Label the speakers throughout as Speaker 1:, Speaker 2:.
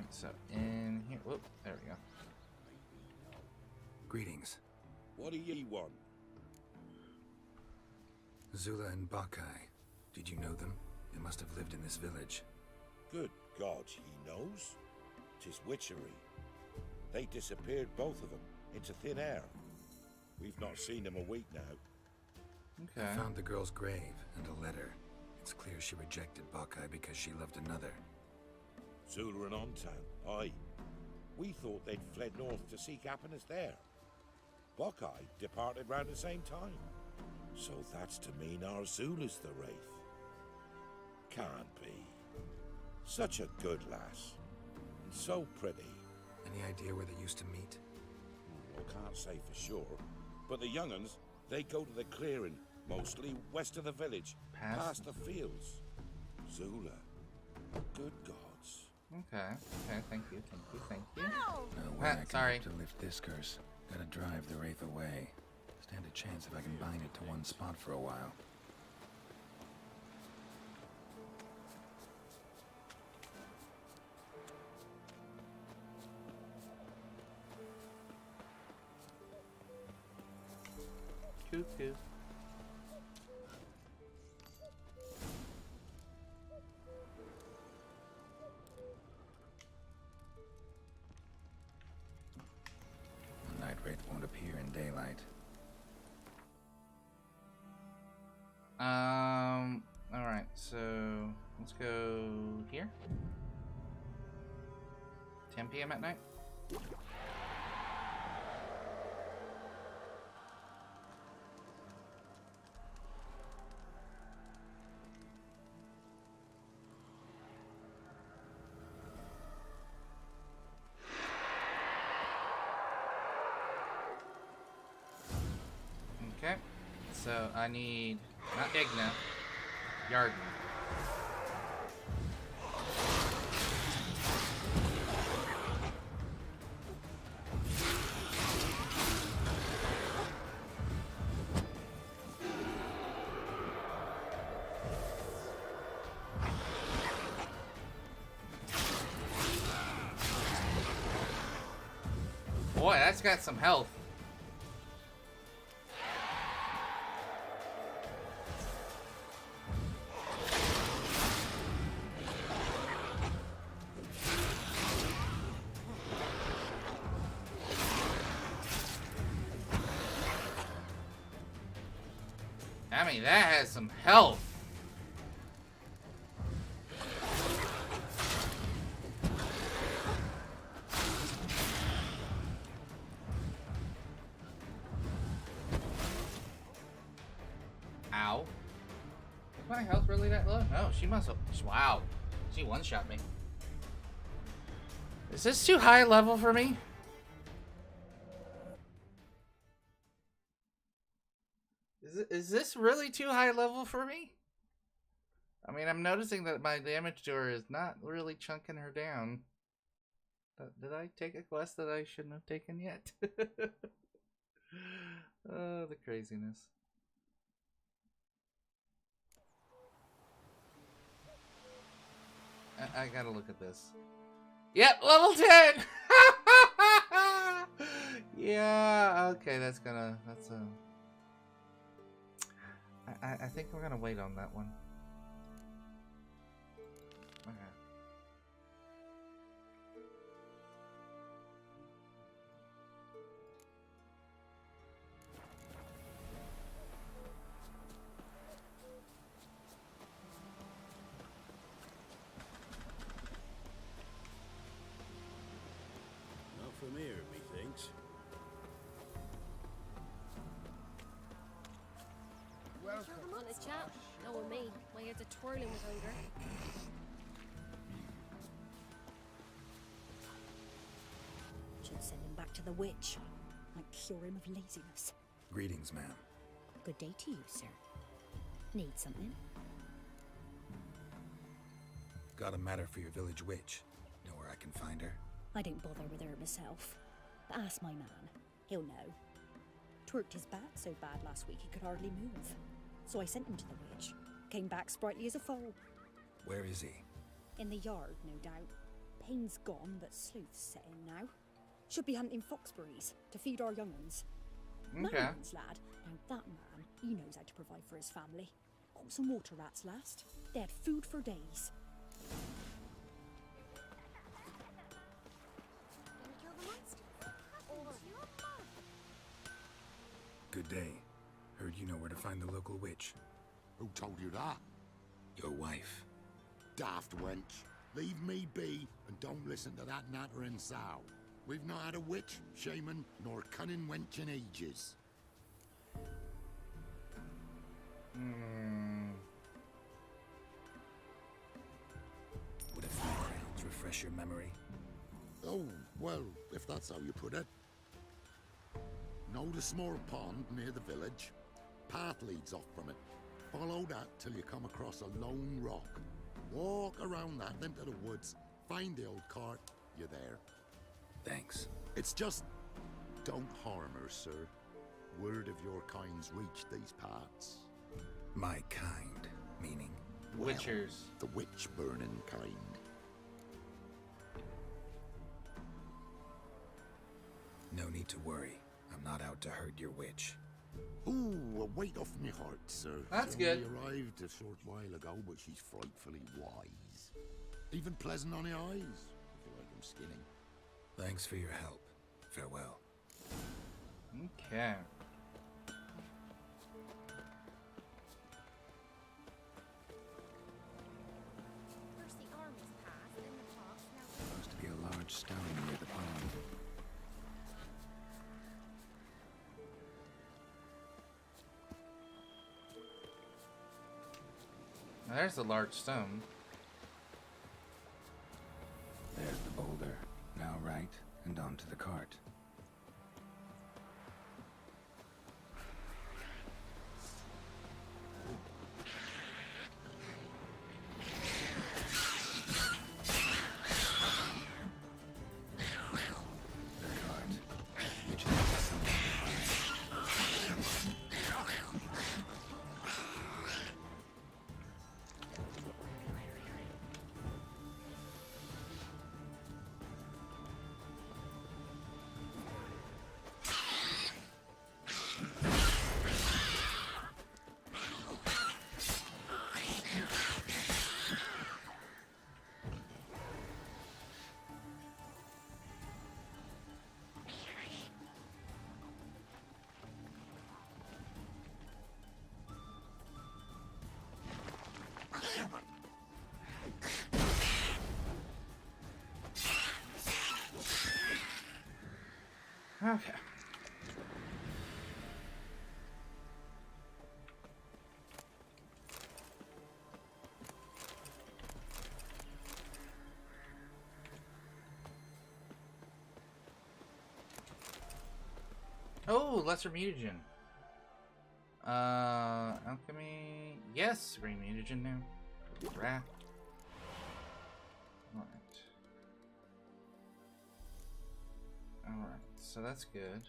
Speaker 1: Alright, so in here. Whoop, there we go.
Speaker 2: Greetings.
Speaker 3: What do ye want?
Speaker 2: Zula and Bakai. Did you know them? They must have lived in this village.
Speaker 3: Good God, he knows. 'Tis witchery. They disappeared, both of them, into thin air. We've not seen them a week now.
Speaker 1: Okay.
Speaker 2: I found the girl's grave and a letter. It's clear she rejected Bakai because she loved another.
Speaker 3: Zula and Ontan, aye. We thought they'd fled north to seek happiness there. Buckeye departed round the same time. So that's to mean our Zula's the wraith. Can't be. Such a good lass. And so pretty.
Speaker 2: Any idea where they used to meet?
Speaker 3: Well, can't say for sure. But the young'uns, they go to the clearing, mostly west of the village, past the fields. Zula. Good gods.
Speaker 1: Okay, thank you.
Speaker 2: No way I can
Speaker 1: sorry.
Speaker 2: hope to lift this curse. Gotta drive the wraith away. Stand a chance if I can bind it to one spot for a while.
Speaker 1: Cuckoo.
Speaker 2: The night wraith won't appear in daylight.
Speaker 1: Alright, so let's go here. 10 p.m. at night. Okay, so I need not Igna, Yarden. Boy, that's got some health. I mean, that has some health. Ow. Is my health really that low? No, she must have. Wow. She one-shot me. Is this too high level for me? Is this really too high level for me? I mean, I'm noticing that my damage to her is not really chunking her down. Did I take a quest that I shouldn't have taken yet? Oh, the craziness. I gotta look at this. Yep, level 10! Yeah, okay, that's a... I think we're gonna wait on that one. Okay.
Speaker 4: Not from here, methinks.
Speaker 5: Want a chat? No, with me. My head's a twirling with hunger.
Speaker 6: Should send him back to the witch. Might cure him of laziness.
Speaker 2: Greetings, ma'am.
Speaker 6: Good day to you, sir. Need something?
Speaker 2: Got a matter for your village witch. Know where I can find her?
Speaker 6: I don't bother with her myself. But ask my man. He'll know. Twerked his back so bad last week he could hardly move. So I sent him to the witch. Came back sprightly as a foal.
Speaker 2: Where is he?
Speaker 6: In the yard, no doubt. Pain's gone, but sleuth's set in now. Should be hunting foxberries to feed our young'uns.
Speaker 1: Okay.
Speaker 6: Man's lad. Now that man, he knows how to provide for his family. Caught some water rats last. They had food for days.
Speaker 5: Gonna kill the monster? Or you're mad.
Speaker 2: Good day. Heard you know where to find the local witch.
Speaker 7: Who told you that?
Speaker 2: Your wife.
Speaker 7: Daft wench. Leave me be and don't listen to that nattering sow. We've not had a witch, shaman, nor cunning wench in ages.
Speaker 2: Would a few crowns refresh your memory?
Speaker 7: Oh, well, if that's how you put it. Know the small pond near the village? Path leads off from it. Follow that till you come across a lone rock. Walk around that into the woods. Find the old cart. You're there.
Speaker 2: Thanks.
Speaker 7: It's just... don't harm her, sir. Word of your kind's reached these parts.
Speaker 2: My kind, meaning?
Speaker 7: Well,
Speaker 1: Witchers.
Speaker 7: the witch-burning kind.
Speaker 2: No need to worry. I'm not out to hurt your witch.
Speaker 7: Ooh, a weight off me heart, sir.
Speaker 1: That's
Speaker 7: She
Speaker 1: good.
Speaker 7: only arrived a short while ago, but she's frightfully wise. Even pleasant on the eyes, if you like them skinning.
Speaker 2: Thanks for your help. Farewell.
Speaker 1: Okay.
Speaker 5: First the armies passed, then the fox, now
Speaker 2: Supposed to be a large stone near the pond.
Speaker 1: There's a large stone.
Speaker 2: There's the boulder. Now right, and onto the cart.
Speaker 1: Okay. Oh, lesser mutagen. Alchemy. Yes, green mutagen now. Wrath. Alright. Alright, so that's good.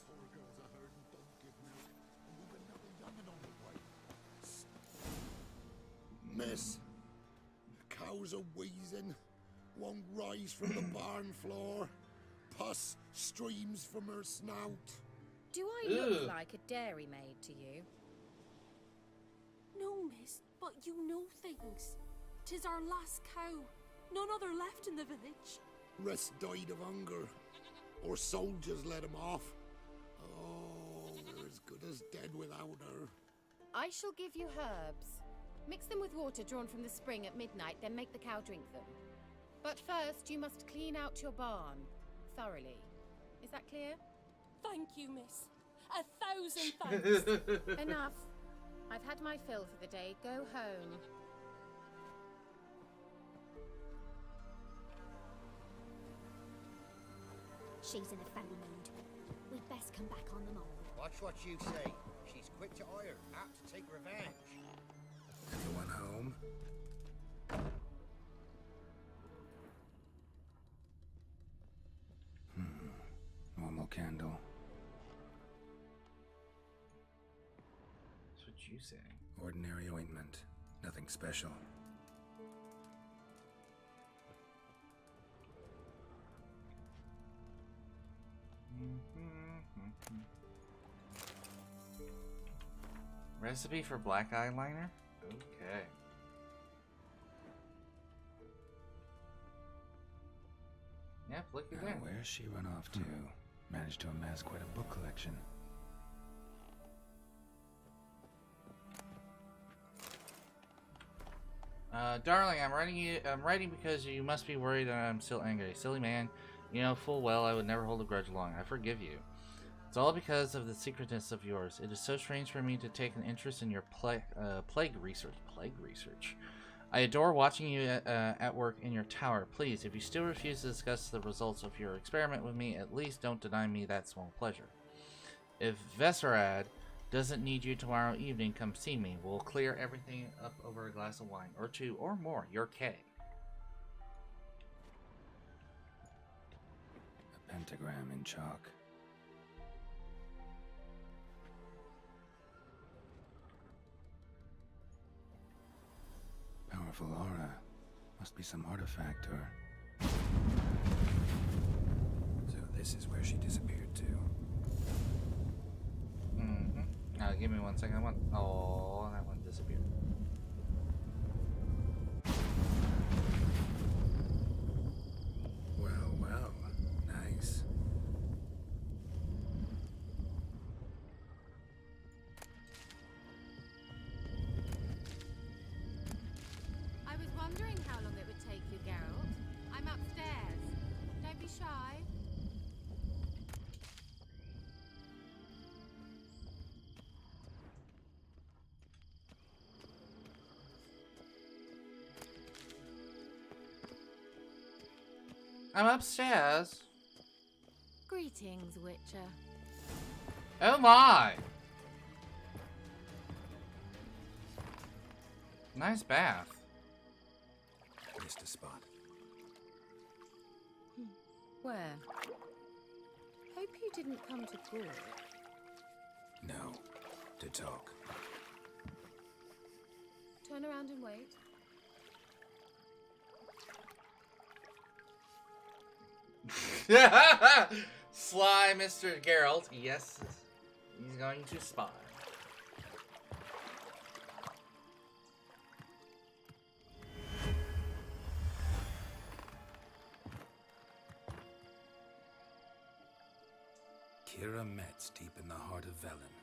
Speaker 7: Poor girls I heard and don't give milk. And we've another young'un on the way. Miss, cows are wheezing. Won't rise from the barn floor. Pus streams from her snout.
Speaker 5: do I look
Speaker 1: Ugh.
Speaker 5: like a dairymaid to you?
Speaker 8: No, miss, but you know things. 'Tis our last cow. None other left in the village.
Speaker 7: Rest died of hunger. Or soldiers let him off. Oh, we're as good as dead without her.
Speaker 5: I shall give you herbs. Mix them with water drawn from the spring at midnight, then make the cow drink them. But first, you must clean out your barn thoroughly. Is that clear?
Speaker 8: Thank you, miss. 1,000 thanks.
Speaker 5: Enough. I've had my fill for the day. Go home.
Speaker 6: She's in a foul mood. We'd best come back on them all.
Speaker 9: Watch what you say. She's quick to ire, apt to take revenge.
Speaker 2: Anyone home? candle.
Speaker 1: That's what you say.
Speaker 2: Ordinary ointment. Nothing special.
Speaker 1: Recipe for black eyeliner? Okay. Yep, look at
Speaker 2: Now,
Speaker 1: that.
Speaker 2: where's she run off to? Managed to amass quite a book collection.
Speaker 1: Darling, I'm writing because you must be worried that I'm still angry. Silly man, you know full well I would never hold a grudge long. I forgive you. It's all because of the secretness of yours. It is so strange for me to take an interest in your plague research. Plague research. I adore watching you at work in your tower. Please, if you still refuse to discuss the results of your experiment with me, at least don't deny me that small pleasure. If Vesserad doesn't need you tomorrow evening, come see me. We'll clear everything up over a glass of wine. Or two, or more. Your K.
Speaker 2: A pentagram in chalk. Powerful aura. Must be some artifact or... So this is where she disappeared to.
Speaker 1: Give me 1 second. Oh, that one disappeared.
Speaker 2: Well, well. Nice.
Speaker 5: I was wondering how long it would take you, Geralt. I'm upstairs. Don't be shy.
Speaker 1: I'm upstairs.
Speaker 5: Greetings, Witcher.
Speaker 1: Oh my! Nice bath.
Speaker 2: Missed a spot.
Speaker 5: Where? Hope you didn't come to court.
Speaker 2: No. To talk.
Speaker 5: Turn around and wait.
Speaker 1: Sly Mr. Geralt. Yes, he's going to spy.
Speaker 2: Kira Metz, deep in the heart of Velen.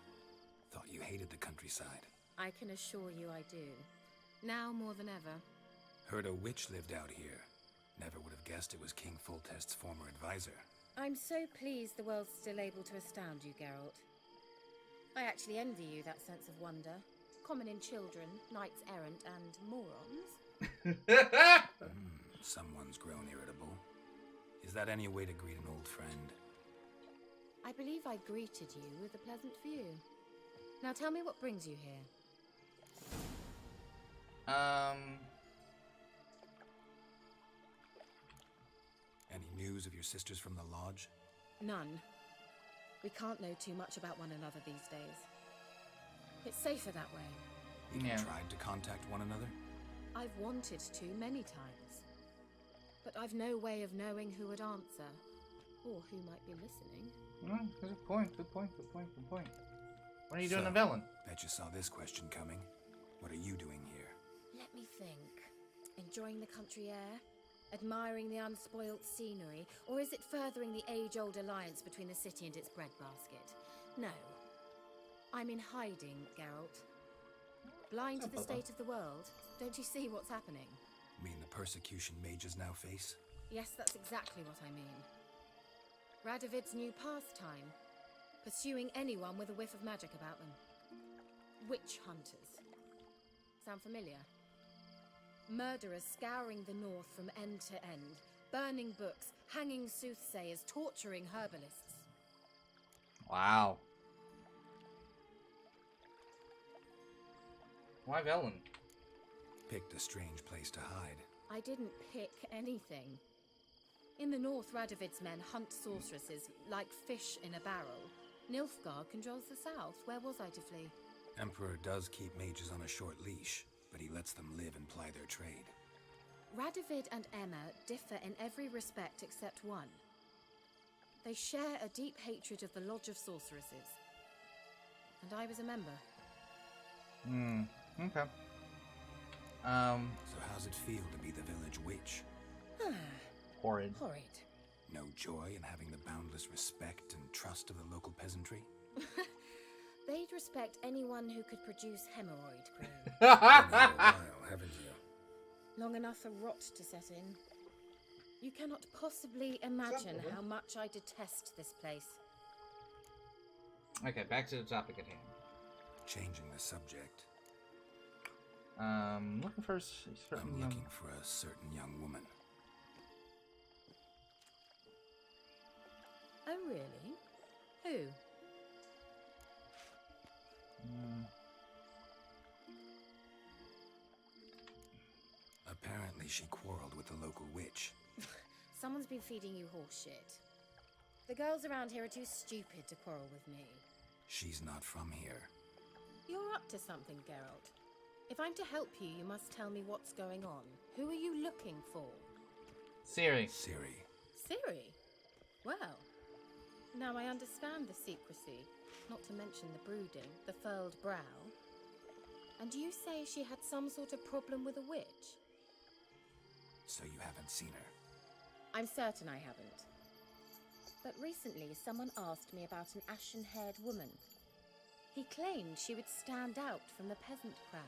Speaker 2: Thought you hated the countryside.
Speaker 5: I can assure you I do. Now more than ever.
Speaker 2: Heard a witch lived out here. Never would have guessed it was King Foltest's former advisor.
Speaker 5: I'm so pleased the world's still able to astound you, Geralt. I actually envy you that sense of wonder. Common in children, knights errant, and morons.
Speaker 2: Someone's grown irritable. Is that any way to greet an old friend?
Speaker 5: I believe I greeted you with a pleasant view. Now tell me what brings you here.
Speaker 2: Any news of your sisters from the lodge?
Speaker 5: None. We can't know too much about one another these days. It's safer that way.
Speaker 2: You
Speaker 1: Yeah.
Speaker 2: tried to contact one another?
Speaker 5: I've wanted to many times. But I've no way of knowing who would answer, or who might be listening.
Speaker 1: Good point. What are you doing
Speaker 2: So,
Speaker 1: in Velen?
Speaker 2: Bet you saw this question coming. What are you doing here?
Speaker 5: Let me think. Enjoying the country air? Admiring the unspoilt scenery? Or is it furthering the age-old alliance between the city and its breadbasket? No. I'm in hiding, Geralt. Blind to the state of the world? Don't you see what's happening?
Speaker 2: Mean the persecution mages now face?
Speaker 5: Yes, that's exactly what I mean. Radovid's new pastime. Pursuing anyone with a whiff of magic about them. Witch hunters. Sound familiar? Murderers scouring the north from end to end. Burning books, hanging soothsayers, torturing herbalists.
Speaker 1: Wow. Why Velen?
Speaker 2: Picked a strange place to hide.
Speaker 5: I didn't pick anything. In the north, Radovid's men hunt sorceresses like fish in a barrel. Nilfgaard controls the south. Where was I to flee?
Speaker 2: Emperor does keep mages on a short leash, but he lets them live and ply their trade.
Speaker 5: Radovid and Emma differ in every respect except one. They share a deep hatred of the Lodge of Sorceresses. And I was a member.
Speaker 1: Okay.
Speaker 2: So how's it feel to be the village witch?
Speaker 1: Horrid.
Speaker 5: Horrid.
Speaker 2: No joy in having the boundless respect and trust of the local peasantry?
Speaker 5: They'd respect anyone who could produce hemorrhoid cream.
Speaker 2: Been here a while, haven't you?
Speaker 5: Long enough for rot to set in. You cannot possibly imagine how much I detest this place.
Speaker 1: Okay, back to the topic at hand.
Speaker 2: Changing the subject.
Speaker 1: Looking for a certain
Speaker 2: I'm looking for a certain young woman.
Speaker 5: Oh, really? Who?
Speaker 2: Apparently she quarreled with the local witch.
Speaker 5: Someone's been feeding you horse shit. The girls around here are too stupid to quarrel with me.
Speaker 2: She's not from here.
Speaker 5: You're up to something, Geralt. If I'm to help you, you must tell me what's going on. Who are you looking for?
Speaker 1: Ciri.
Speaker 2: Ciri.
Speaker 5: Ciri? Well, now I understand the secrecy, not to mention the brooding, the furled brow. And you say she had some sort of problem with a witch?
Speaker 2: So you haven't seen her?
Speaker 5: I'm certain I haven't. But recently, someone asked me about an ashen-haired woman. He claimed she would stand out from the peasant crowd.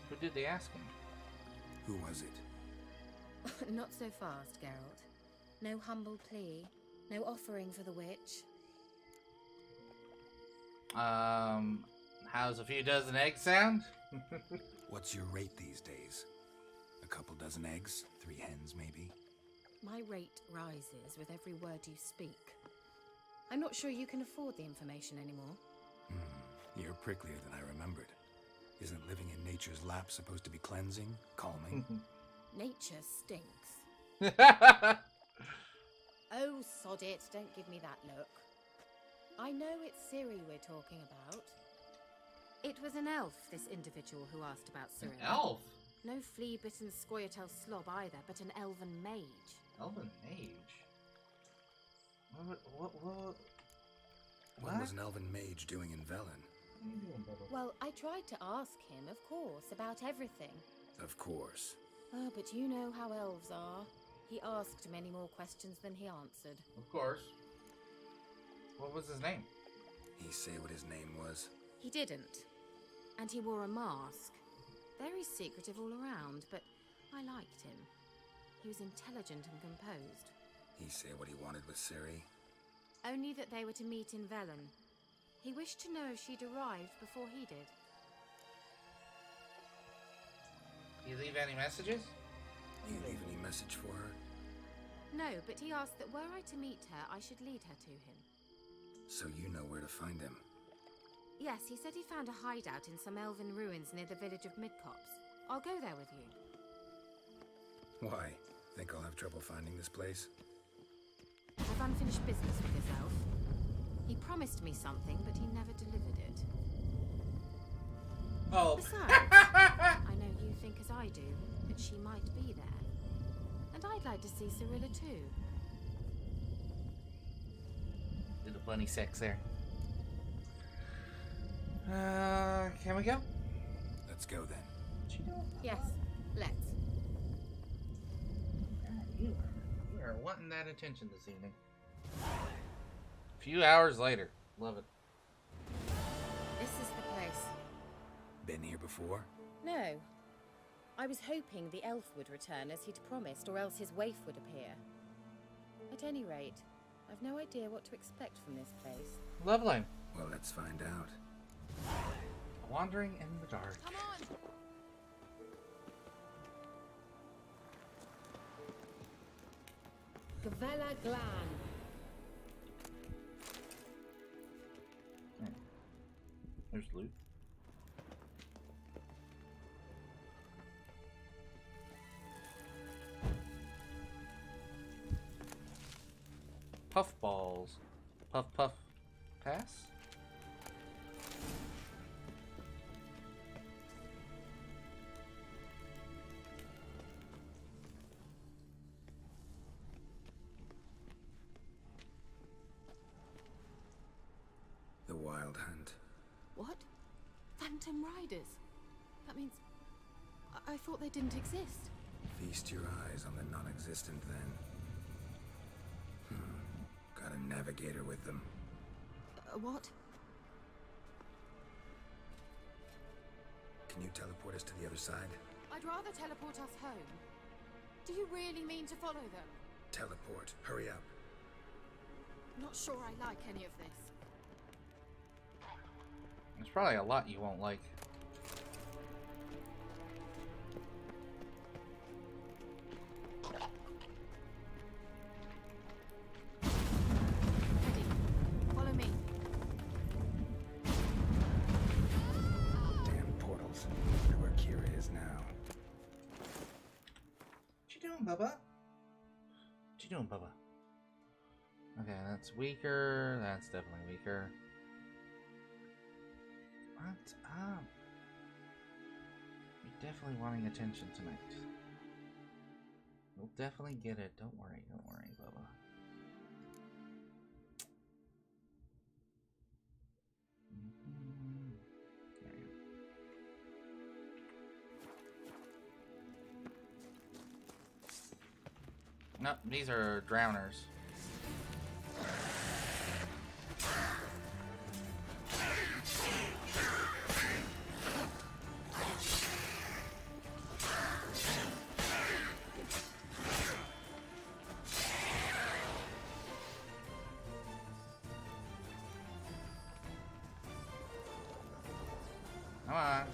Speaker 1: Who did they ask him?
Speaker 2: Who was it?
Speaker 5: Not so fast, Geralt. No humble plea, no offering for the witch.
Speaker 1: How's a few dozen eggs sound?
Speaker 2: What's your rate these days? A couple dozen eggs? 3 hens, maybe?
Speaker 5: My rate rises with every word you speak. I'm not sure you can afford the information anymore.
Speaker 2: You're pricklier than I remembered. Isn't living in nature's lap supposed to be cleansing, calming?
Speaker 5: Nature stinks. Oh, sod it, don't give me that look. I know it's Ciri we're talking about. It was an elf, this individual who asked about Ciri.
Speaker 1: An elf?
Speaker 5: No flea-bitten Scoia'tael slob either, but an elven mage.
Speaker 1: Elven mage? What?
Speaker 2: What was an elven mage doing in Velen?
Speaker 5: Well, I tried to ask him, of course, about everything.
Speaker 2: Of course.
Speaker 5: Oh, but you know how elves are. He asked many more questions than he answered.
Speaker 1: Of course. What was his name?
Speaker 2: He say what his name was?
Speaker 5: He didn't. And he wore a mask. Very secretive all around, but I liked him. He was intelligent and composed.
Speaker 2: He say what he wanted with Ciri?
Speaker 5: Only that they were to meet in Velen. He wished to know if she'd arrived before he did.
Speaker 1: Did you leave any messages?
Speaker 2: You leave any message for her?
Speaker 5: No, but he asked that were I to meet her, I should lead her to him.
Speaker 2: So you know where to find him?
Speaker 5: Yes, he said he found a hideout in some elven ruins near the village of Midcops. I'll go there with you.
Speaker 2: Why? Think I'll have trouble finding this place?
Speaker 5: I've unfinished business with this elf. He promised me something, but he never delivered it.
Speaker 1: Oh.
Speaker 5: Besides, I know you think as I do, that she might be there. And I'd like to see Cirilla too.
Speaker 1: Did a bunny sex there. Can we go?
Speaker 2: Let's go then.
Speaker 1: What you doing?
Speaker 5: Yes, let's.
Speaker 1: You are wanting that attention this evening. A few hours later. Love it.
Speaker 5: This is the place.
Speaker 2: Been here before?
Speaker 5: No. I was hoping the elf would return as he'd promised, or else his waif would appear. At any rate, I've no idea what to expect from this place.
Speaker 1: Lovely.
Speaker 2: Well, let's find out.
Speaker 1: Wandering in the dark.
Speaker 5: Come on! Gavella Glan.
Speaker 1: There's loot. puffballs. Puff, puff, pass?
Speaker 2: The Wild Hunt.
Speaker 8: What? Phantom Riders? That means... I thought they didn't exist.
Speaker 2: Feast your eyes on the non-existent then. Got a navigator with them.
Speaker 8: What?
Speaker 2: Can you teleport us to the other side?
Speaker 5: I'd rather teleport us home. Do you really mean to follow them?
Speaker 2: Teleport. Hurry up.
Speaker 5: Not sure I like any of this.
Speaker 1: There's probably a lot you won't like.
Speaker 5: Ready. Follow me.
Speaker 2: Damn portals. Wonder where Kira is now.
Speaker 1: What you doing, Bubba? What you doing, Bubba? Okay, that's weaker. That's definitely weaker. What up? You're definitely wanting attention tonight. We'll definitely get it. Don't worry, Bubba. There you go. No, these are drowners. Come on.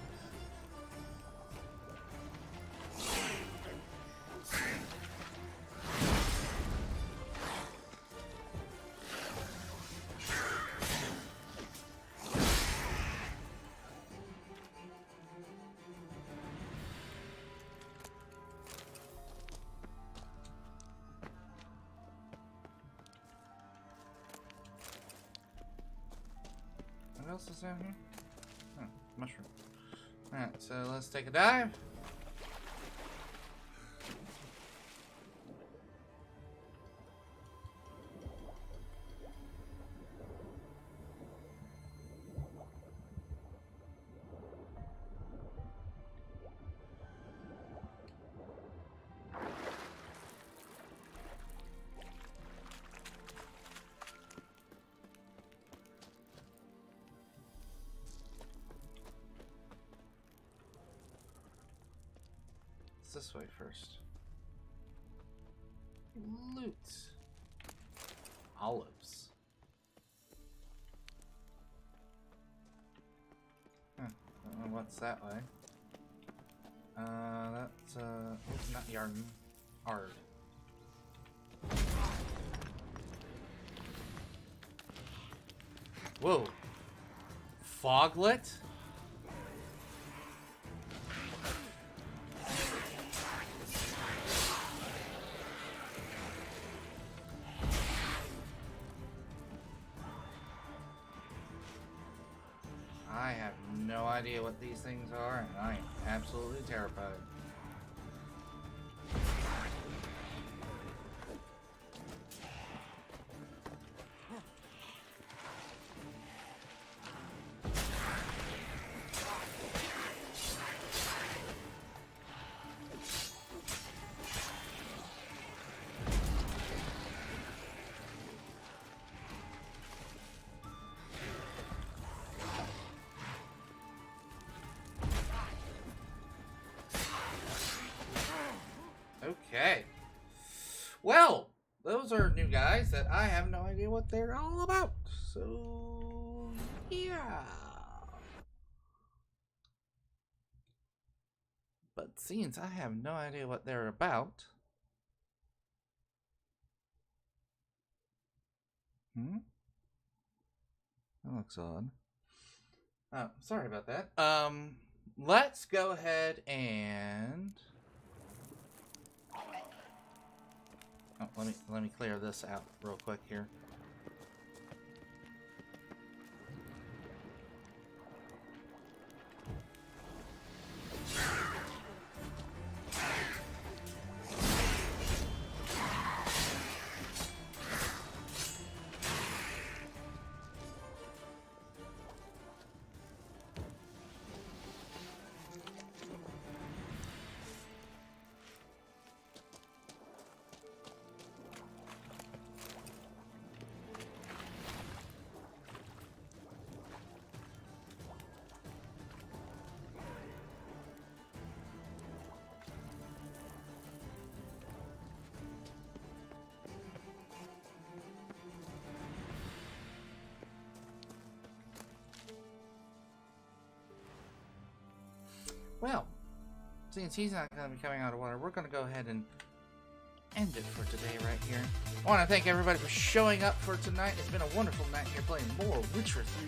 Speaker 1: What else is down here? Oh, mushroom. Alright, so let's take a dive. This way first. Loot. Olives. Huh. Don't know what's that way. That's not yarn. Ard. Whoa. Foglet? I have no idea what these things are, and I am absolutely terrified. Okay. Well, those are new guys that I have no idea what they're all about. So, yeah. But since I have no idea what they're about... That looks odd. Oh, sorry about that. Let's go ahead and... Oh, let me clear this out real quick here. Well, since he's not going to be coming out of water, we're going to go ahead and end it for today right here. I want to thank everybody for showing up for tonight. It's been a wonderful night here playing more Witcher 3